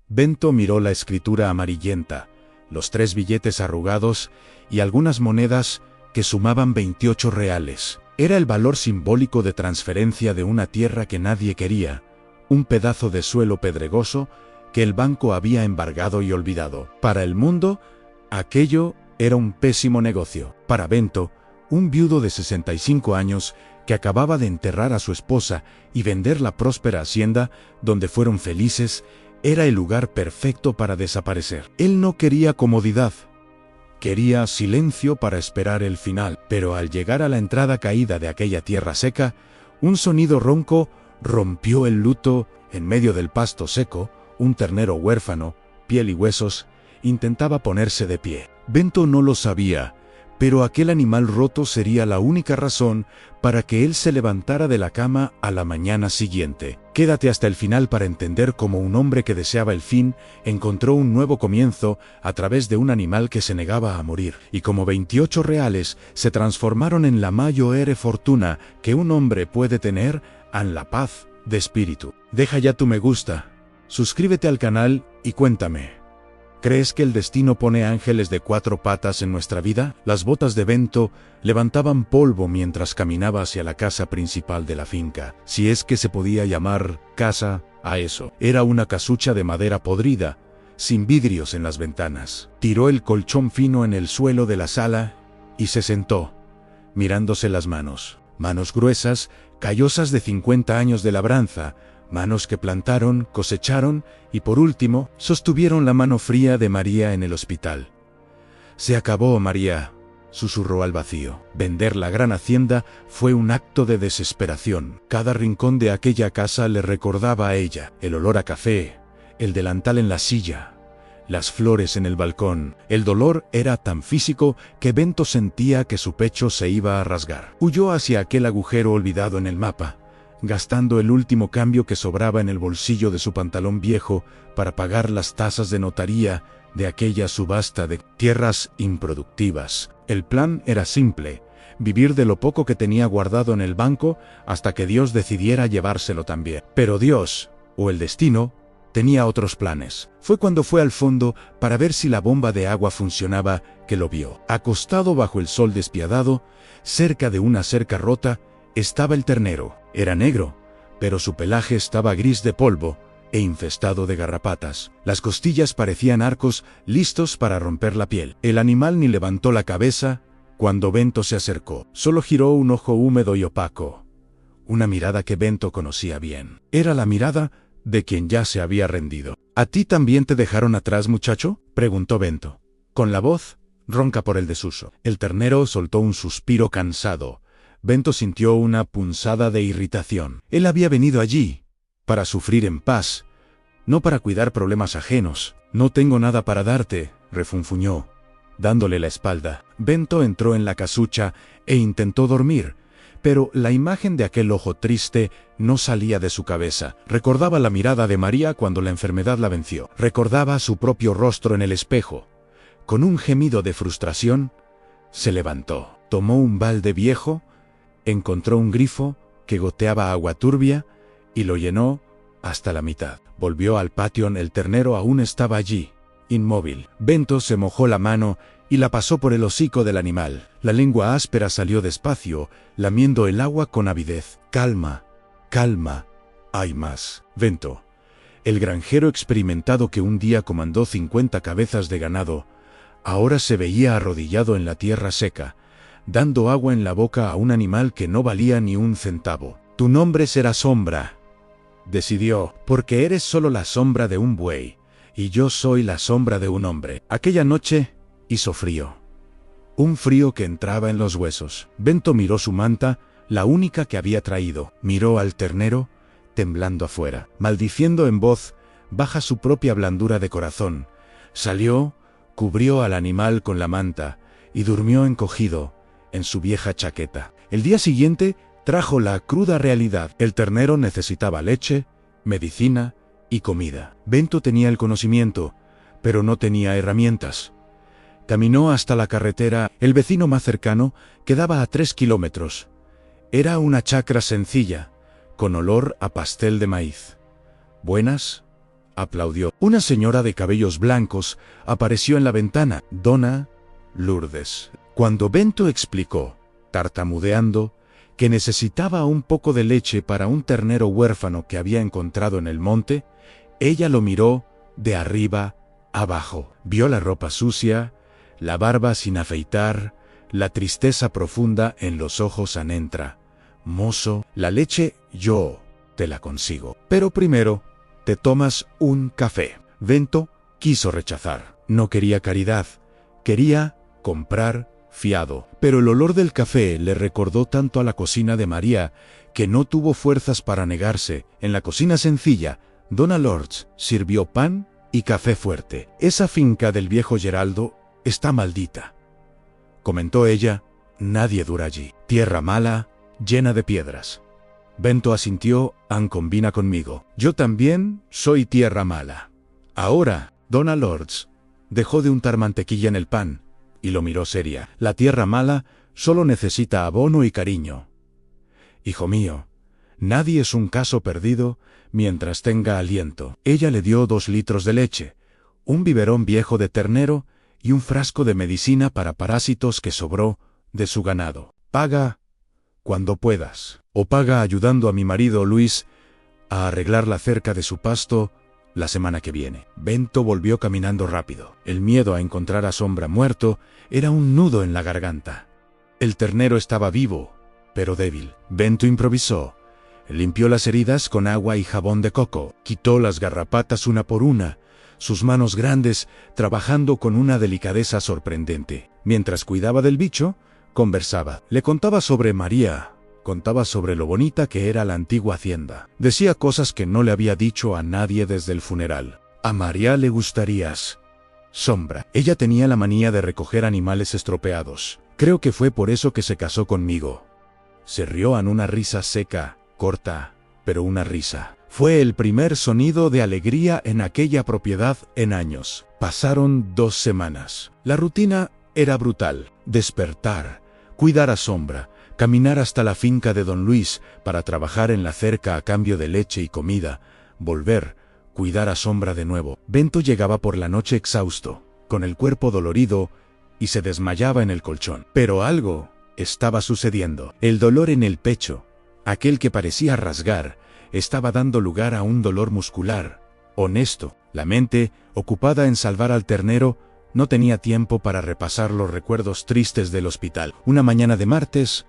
Bento miró la escritura amarillenta, los 3 billetes arrugados y algunas monedas que sumaban 28 reales. Era el valor simbólico de transferencia de una tierra que nadie quería, un pedazo de suelo pedregoso que el banco había embargado y olvidado. Para el mundo, aquello era un pésimo negocio. Para Bento, un viudo de 65 años que acababa de enterrar a su esposa y vender la próspera hacienda donde fueron felices, era el lugar perfecto para desaparecer. Él no quería comodidad, quería silencio para esperar el final. Pero al llegar a la entrada caída de aquella tierra seca, un sonido ronco rompió el luto. En medio del pasto seco, un ternero huérfano, piel y huesos, intentaba ponerse de pie. Bento no lo sabía, pero aquel animal roto sería la única razón para que él se levantara de la cama a la mañana siguiente. Quédate hasta el final para entender cómo un hombre que deseaba el fin encontró un nuevo comienzo a través de un animal que se negaba a morir, y como 28 reales se transformaron en la mayor fortuna que un hombre puede tener, en la paz de espíritu. Deja ya tu me gusta, suscríbete al canal y cuéntame. ¿Crees que el destino pone ángeles de 4 patas en nuestra vida? Las botas de Bento levantaban polvo mientras caminaba hacia la casa principal de la finca, si es que se podía llamar casa a eso. Era una casucha de madera podrida, sin vidrios en las ventanas. Tiró el colchón fino en el suelo de la sala y se sentó, mirándose las manos. Manos gruesas, callosas de 50 años de labranza, manos que plantaron, cosecharon y por último sostuvieron la mano fría de María en el hospital. Se acabó, María, susurró al vacío. Vender la gran hacienda fue un acto de desesperación. Cada rincón de aquella casa le recordaba a ella. El olor a café, el delantal en la silla, las flores en el balcón. El dolor era tan físico que Bento sentía que su pecho se iba a rasgar. Huyó hacia aquel agujero olvidado en el mapa, gastando el último cambio que sobraba en el bolsillo de su pantalón viejo para pagar las tasas de notaría de aquella subasta de tierras improductivas. El plan era simple: vivir de lo poco que tenía guardado en el banco hasta que Dios decidiera llevárselo también. Pero Dios, o el destino, tenía otros planes. Fue cuando fue al fondo para ver si la bomba de agua funcionaba que lo vio. Acostado bajo el sol despiadado, cerca de una cerca rota, estaba el ternero. Era negro, pero su pelaje estaba gris de polvo e infestado de garrapatas. Las costillas parecían arcos listos para romper la piel. El animal ni levantó la cabeza cuando Bento se acercó. Solo giró un ojo húmedo y opaco. Una mirada que Bento conocía bien. Era la mirada de quien ya se había rendido. ¿A ti también te dejaron atrás, muchacho?, preguntó Bento, con la voz ronca por el desuso. El ternero soltó un suspiro cansado. Bento sintió una punzada de irritación. Él había venido allí para sufrir en paz, no para cuidar problemas ajenos. No tengo nada para darte, refunfuñó, dándole la espalda. Bento entró en la casucha e intentó dormir, pero la imagen de aquel ojo triste no salía de su cabeza. Recordaba la mirada de María cuando la enfermedad la venció. Recordaba su propio rostro en el espejo. Con un gemido de frustración, se levantó. Tomó un balde viejo, encontró un grifo que goteaba agua turbia y lo llenó hasta la mitad. Volvió al patio. El ternero aún estaba allí, inmóvil. Bento se mojó la mano y la pasó por el hocico del animal. La lengua áspera salió despacio, lamiendo el agua con avidez. Calma, calma, hay más. Bento, el granjero experimentado que un día comandó 50 cabezas de ganado, ahora se veía arrodillado en la tierra seca, dando agua en la boca a un animal que no valía ni un centavo. Tu nombre será Sombra, decidió, porque eres solo la sombra de un buey, y yo soy la sombra de un hombre. Aquella noche hizo frío. Un frío que entraba en los huesos. Bento miró su manta, la única que había traído. Miró al ternero, temblando afuera, maldiciendo en voz baja su propia blandura de corazón. Salió, cubrió al animal con la manta, y durmió encogido en su vieja chaqueta. El día siguiente trajo la cruda realidad. El ternero necesitaba leche, medicina y comida. Bento tenía el conocimiento, pero no tenía herramientas. Caminó hasta la carretera. El vecino más cercano quedaba a 3 kilómetros. Era una chacra sencilla, con olor a pastel de maíz. Buenas, aplaudió. Una señora de cabellos blancos apareció en la ventana. Dona Lourdes. Cuando Bento explicó, tartamudeando, que necesitaba un poco de leche para un ternero huérfano que había encontrado en el monte, ella lo miró de arriba abajo. Vio la ropa sucia, la barba sin afeitar, la tristeza profunda en los ojos. Anentra. Mozo, la leche yo te la consigo. Pero primero, te tomas un café. Bento quiso rechazar. No quería caridad, quería comprar fiado. Pero el olor del café le recordó tanto a la cocina de María que no tuvo fuerzas para negarse. En la cocina sencilla, Dona Lourdes sirvió pan y café fuerte. Esa finca del viejo Geraldo está maldita, comentó ella. Nadie dura allí. Tierra mala, llena de piedras. Bento asintió. Combina conmigo. Yo también soy tierra mala. Ahora, Dona Lourdes dejó de untar mantequilla en el pan y lo miró seria. La tierra mala solo necesita abono y cariño. Hijo mío, nadie es un caso perdido mientras tenga aliento. Ella le dio 2 litros de leche, un biberón viejo de ternero y un frasco de medicina para parásitos que sobró de su ganado. Paga cuando puedas, o paga ayudando a mi marido Luis a arreglar la cerca de su pasto la semana que viene. Bento volvió caminando rápido. El miedo a encontrar a Sombra muerto era un nudo en la garganta. El ternero estaba vivo, pero débil. Bento improvisó. Limpió las heridas con agua y jabón de coco. Quitó las garrapatas una por una, sus manos grandes trabajando con una delicadeza sorprendente. Mientras cuidaba del bicho, conversaba. Le contaba sobre María, contaba sobre lo bonita que era la antigua hacienda. Decía cosas que no le había dicho a nadie desde el funeral. A María le gustarías, Sombra. Ella tenía la manía de recoger animales estropeados. Creo que fue por eso que se casó conmigo. Se rió en una risa seca, corta, pero una risa. Fue el primer sonido de alegría en aquella propiedad en años. Pasaron 2 semanas. La rutina era brutal. Despertar, cuidar a Sombra, caminar hasta la finca de don Luis para trabajar en la cerca a cambio de leche y comida, volver, cuidar a Sombra de nuevo. Bento llegaba por la noche exhausto, con el cuerpo dolorido, y se desmayaba en el colchón. Pero algo estaba sucediendo. El dolor en el pecho, aquel que parecía rasgar, estaba dando lugar a un dolor muscular, honesto. La mente, ocupada en salvar al ternero, no tenía tiempo para repasar los recuerdos tristes del hospital. Una mañana de martes,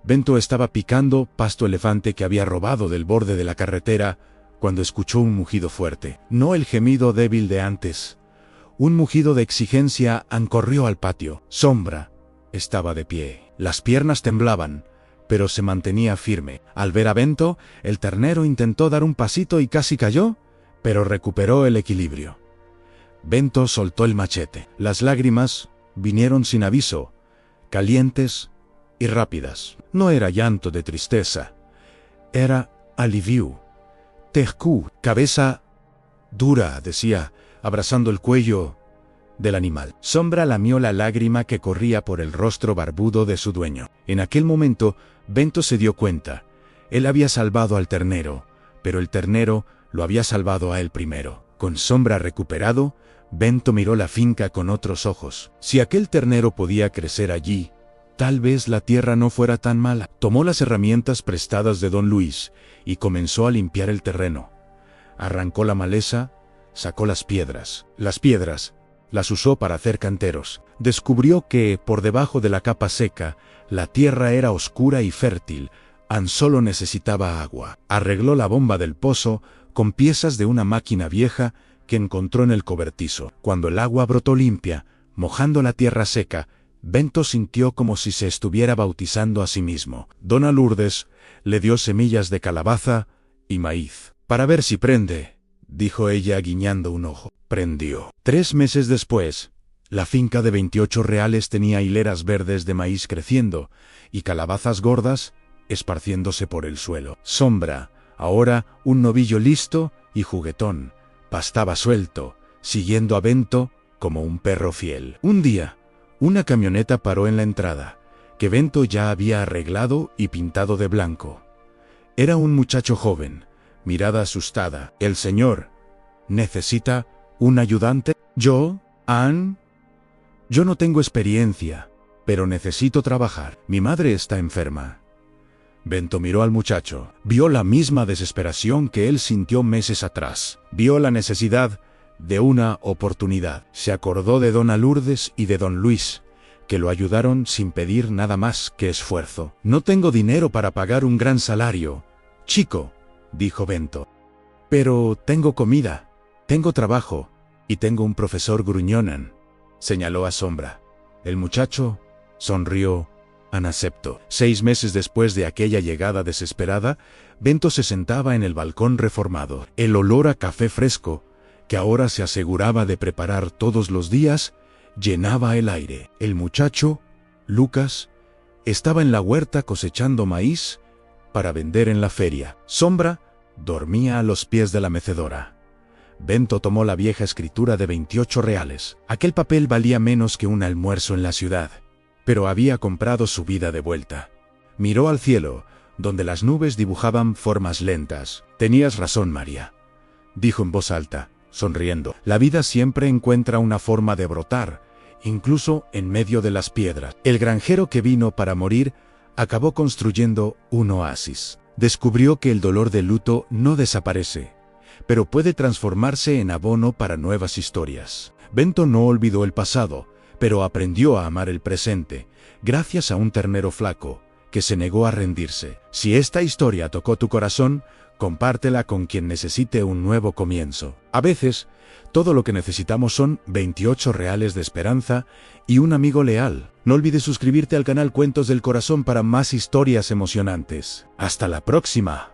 Bento estaba picando pasto elefante que había robado del borde de la carretera cuando escuchó un mugido fuerte. No el gemido débil de antes. Un mugido de exigencia corrió al patio. Sombra estaba de pie. Las piernas temblaban, pero se mantenía firme. Al ver a Bento, el ternero intentó dar un pasito y casi cayó, pero recuperó el equilibrio. Bento soltó el machete. Las lágrimas vinieron sin aviso, calientes y rápidas. No era llanto de tristeza, era alivio. Tercú, cabeza dura, decía, abrazando el cuello del animal. Sombra lamió la lágrima que corría por el rostro barbudo de su dueño. En aquel momento, Bento se dio cuenta. Él había salvado al ternero, pero el ternero lo había salvado a él primero. Con Sombra recuperado, Bento miró la finca con otros ojos. Si aquel ternero podía crecer allí, tal vez la tierra no fuera tan mala. Tomó las herramientas prestadas de don Luis y comenzó a limpiar el terreno. Arrancó la maleza, sacó las piedras. Las piedras las usó para hacer canteros. Descubrió que, por debajo de la capa seca, la tierra era oscura y fértil, solo necesitaba agua. Arregló la bomba del pozo con piezas de una máquina vieja que encontró en el cobertizo. Cuando el agua brotó limpia, mojando la tierra seca, Bento sintió como si se estuviera bautizando a sí mismo. Dona Lourdes le dio semillas de calabaza y maíz. Para ver si prende, dijo ella guiñando un ojo. Prendió. 3 meses después, la finca de 28 reales tenía hileras verdes de maíz creciendo y calabazas gordas esparciéndose por el suelo. Sombra, ahora un novillo listo y juguetón, pastaba suelto, siguiendo a Bento como un perro fiel. Un día, una camioneta paró en la entrada, que Bento ya había arreglado y pintado de blanco. Era un muchacho joven, mirada asustada. El señor ¿Necesita un ayudante? ¿Yo, Ann? Yo no tengo experiencia, pero necesito trabajar. Mi madre está enferma. Bento miró al muchacho. Vio la misma desesperación que él sintió meses atrás. Vio la necesidad de una oportunidad. Se acordó de dona Lourdes y de don Luis, que lo ayudaron sin pedir nada más que esfuerzo. No tengo dinero para pagar un gran salario, chico, dijo Bento. Pero tengo comida, tengo trabajo y tengo un profesor gruñonan, señaló a Sombra. El muchacho sonrió en acepto. 6 meses después de aquella llegada desesperada, Bento se sentaba en el balcón reformado. El olor a café fresco, que ahora se aseguraba de preparar todos los días, llenaba el aire. El muchacho, Lucas, estaba en la huerta cosechando maíz para vender en la feria. Sombra dormía a los pies de la mecedora. Bento tomó la vieja escritura de 28 reales. Aquel papel valía menos que un almuerzo en la ciudad, pero había comprado su vida de vuelta. Miró al cielo, donde las nubes dibujaban formas lentas. Tenías razón, María, dijo en voz alta, sonriendo. La vida siempre encuentra una forma de brotar, incluso en medio de las piedras. El granjero que vino para morir acabó construyendo un oasis. Descubrió que el dolor del luto no desaparece, pero puede transformarse en abono para nuevas historias. Bento no olvidó el pasado, pero aprendió a amar el presente, gracias a un ternero flaco que se negó a rendirse. Si esta historia tocó tu corazón, compártela con quien necesite un nuevo comienzo. A veces, todo lo que necesitamos son 28 reales de esperanza y un amigo leal. No olvides suscribirte al canal Cuentos del Corazón para más historias emocionantes. ¡Hasta la próxima!